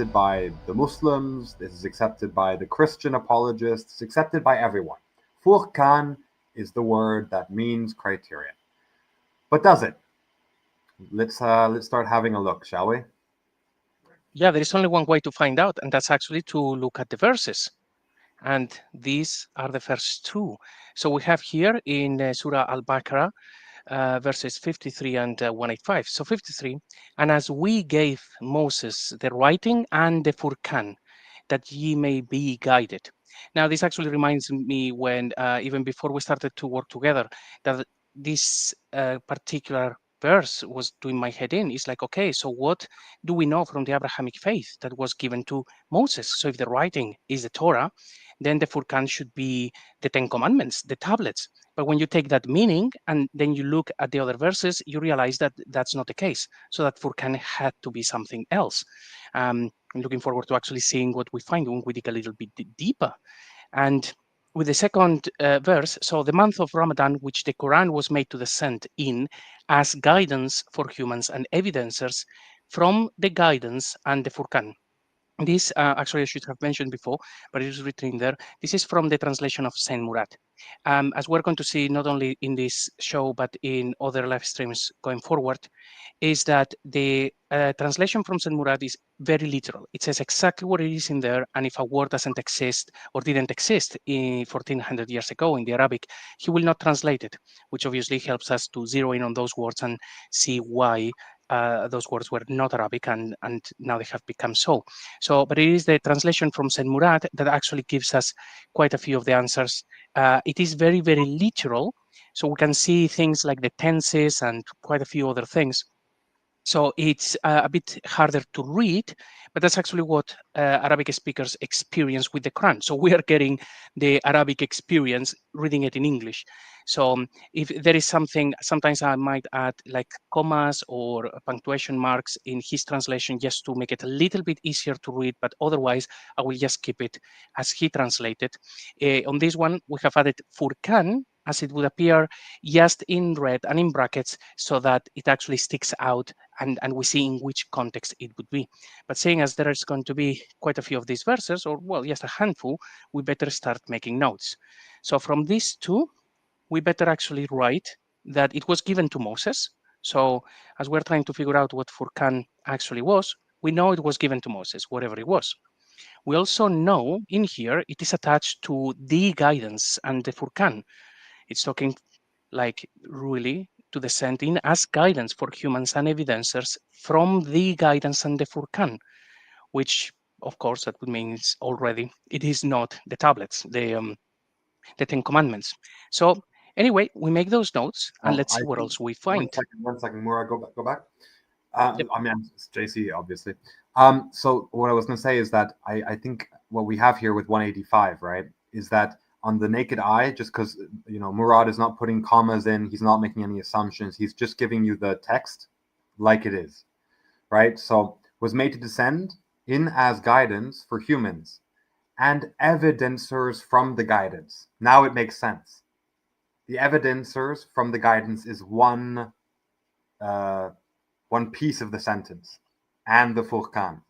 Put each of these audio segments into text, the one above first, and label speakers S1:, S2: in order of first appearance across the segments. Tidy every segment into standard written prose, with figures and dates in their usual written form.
S1: accepted by the Muslims, this is accepted by the Christian apologists, it's accepted by everyone. Furqan is the word that means criterion. But does it? Let's start having a look, shall we?
S2: Yeah, there is only one way to find out, and that's actually to look at the verses. And these are the first two. So we have here in Surah Al-Baqarah, verses 53 and 185. So 53, and as we gave Moses the writing and the Furqan, that ye may be guided. Now, this actually reminds me when, even before we started to work together, that this particular verse was doing my head in. It's like, okay, so what do we know from the Abrahamic faith that was given to Moses? So if the writing is the Torah, then the Furqan should be the Ten Commandments, the tablets. But when you take that meaning and then you look at the other verses, you realize that that's not the case. So that Furqan had to be something else. I'm looking forward to actually seeing what we find when we dig a little bit deeper. And with the second verse, so the month of Ramadan, which the Quran was made to descend in as guidance for humans and evidencers from the guidance and the Furqan. This actually I should have mentioned before, but it is written there. This is from the translation of Saint Murad. As we're going to see not only in this show, but in other live streams going forward, is that the translation from Saint Murad is very literal. It says exactly what it is in there, and if a word doesn't exist or didn't exist in 1400 years ago in the Arabic, he will not translate it, which obviously helps us to zero in on those words and see why those words were not Arabic and now they have become so. So, but it is the translation from Saint Murad that actually gives us quite a few of the answers. It is very, very literal. So we can see things like the tenses and quite a few other things. So it's a bit harder to read, but that's actually what Arabic speakers experience with the Quran. So we are getting the Arabic experience reading it in English. So if there is something, sometimes I might add like commas or punctuation marks in his translation just to make it a little bit easier to read, but otherwise I will just keep it as he translated. On this one, we have added Furqan, as it would appear just in red and in brackets so that it actually sticks out and we see in which context it would be. But seeing as there is going to be quite a few of these verses, or well, just a handful, we better start making notes. So from these two, we better actually write that it was given to Moses. So as we're trying to figure out what Furqan actually was, we know it was given to Moses, whatever it was. We also know in here it is attached to the guidance and the Furqan. It's talking like really to the sent in as guidance for humans and evidencers from the guidance and the Furqan, which of course that would mean it's already it is not the tablets, the Ten Commandments. So anyway, we make those notes and let's
S1: I
S2: see what
S1: think
S2: else we find.
S1: 1 second, Mura, go back.
S2: Yep.
S1: I mean, it's JC, obviously. So what I was going to say is that I think what we have here with 185, right, is that on the naked eye, just because, Murad is not putting commas in, he's not making any assumptions, he's just giving you the text like it is, right? So was made to descend in as guidance for humans and evidencers from the guidance. Now it makes sense. The evidencers from the guidance is one piece of the sentence, and the Furqan.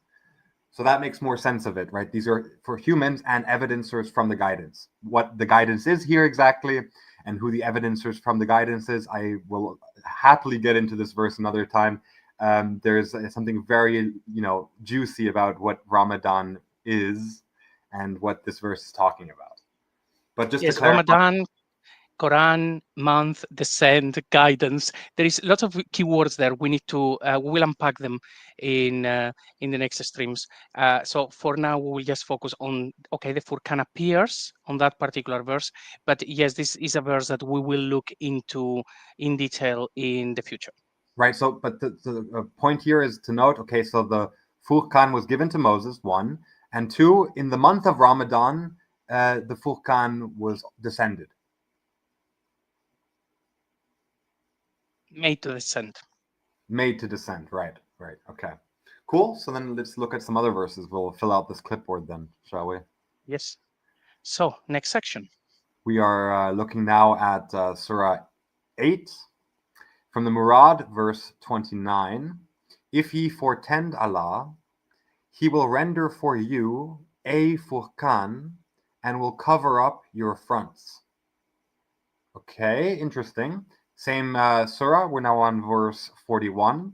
S1: So that makes more sense of it, right? These are for humans and evidencers from the guidance. What the guidance is here exactly, and who the evidencers from the guidance is, I will happily get into this verse another time. There's something very, juicy about what Ramadan is and what this verse is talking about. But just to
S2: Yes,
S1: clarify,
S2: Ramadan, Quran, month, descent, guidance. There is lots of keywords there. We need to we will unpack them in the next streams. So for now, we will just focus on okay, the Furqan appears on that particular verse, but yes, this is a verse that we will look into in detail in the future.
S1: right? So, but the point here is to note, okay, so the Furqan was given to Moses, one, and two, in the month of Ramadan, the Furqan was descended.
S2: Made to descend.
S1: Made to descend, right, okay. Cool, so then let's look at some other verses. We'll fill out this clipboard then, shall we?
S2: Yes. So next section.
S1: We are looking now at Surah 8, from the Murad, verse 29. If ye foretend Allah, He will render for you a Furqan and will cover up your fronts. Okay, interesting. Same surah, we're now on verse 41.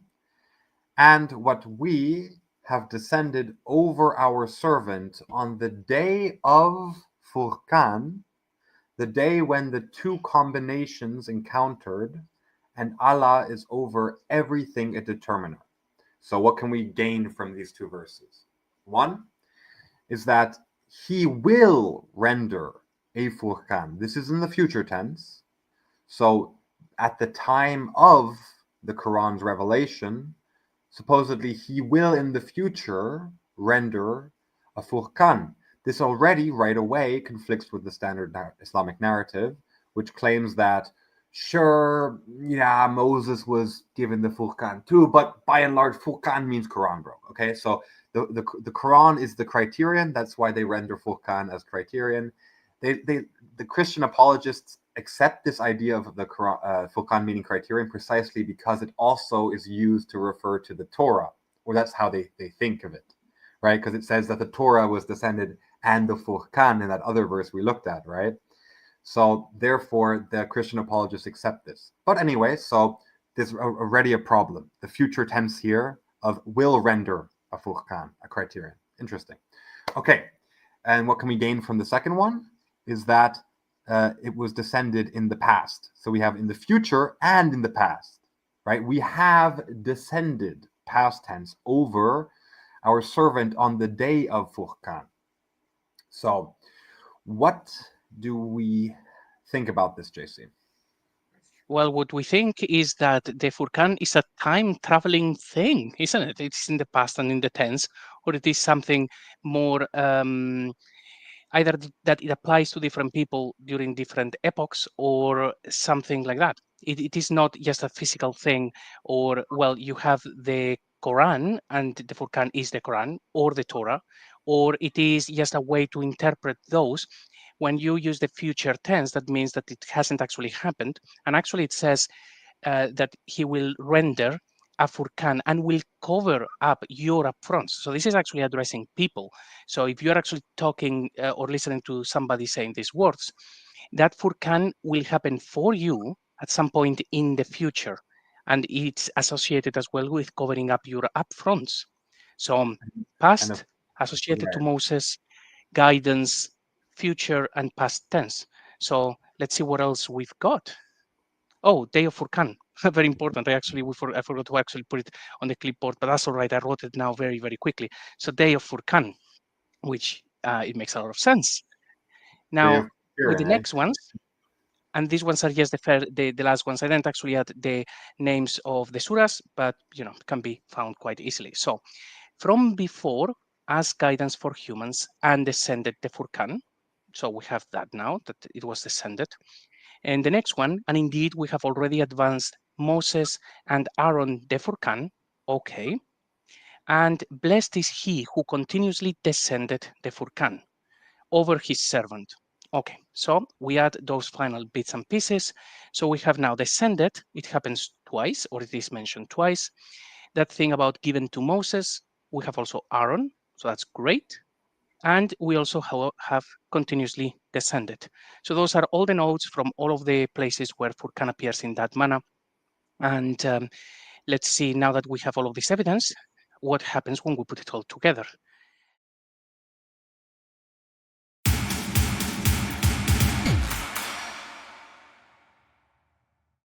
S1: And what we have descended over our servant on the day of Furqan, the day when the two combinations encountered, and Allah is over everything a determiner. So, what can we gain from these two verses? One is that He will render a Furqan. This is in the future tense. So, at the time of the Quran's revelation, supposedly He will in the future render a Furqan. This already right away conflicts with the standard Islamic narrative, which claims that sure, yeah, Moses was given the Furqan too, but by and large, Furqan means Quran, bro. Okay, so the Quran is the criterion. That's why they render Furqan as criterion. The Christian apologists accept this idea of the Quran, Furqan meaning criterion precisely because it also is used to refer to the Torah, or that's how they think of it, right? Because it says that the Torah was descended and the Furqan in that other verse we looked at, right? So therefore, the Christian apologists accept this. But anyway, so there's already a problem. The future tense here of will render a Furqan, a criterion. Interesting. Okay, and what can we gain from the second one is that it was descended in the past. So we have in the future and in the past, right? We have descended, past tense, over our servant on the day of Furqan. So what do we think about this, JC?
S2: Well, what we think is that the Furqan is a time traveling thing, isn't it? It's in the past and in the tense, or it is something more either that it applies to different people during different epochs or something like that. It is not just a physical thing, or, well, you have the Quran and the Furqan is the Quran or the Torah, or it is just a way to interpret those. When you use the future tense, that means that it hasn't actually happened. And actually, it says that he will render a Furqan and will cover up your upfronts. So this is actually addressing people. So if you're actually talking or listening to somebody saying these words, that Furqan will happen for you at some point in the future. And it's associated as well with covering up your upfronts. So past, associated to Moses, guidance, future, and past tense. So let's see what else we've got. Oh, day of Furqan. Very important. I forgot to actually put it on the clipboard, but that's all right. I wrote it now very, very quickly. So day of Furqan, which it makes a lot of sense. Now, with the next ones, and these ones are just the last ones. I didn't actually add the names of the surahs, but can be found quite easily. So, from before, as guidance for humans, and descended the Furqan. So we have that now, that it was descended. And the next one, and indeed we have already advanced Moses and Aaron the Furqan. Okay. And blessed is he who continuously descended the Furqan over his servant. Okay, so we add those final bits and pieces. So we have now descended. It happens twice, or it is mentioned twice. That thing about given to Moses, we have also Aaron, so that's great. And we also have continuously descended. So those are all the notes from all of the places where Furqan appears in that manner. And let's see, now that we have all of this evidence, what happens when we put it all together.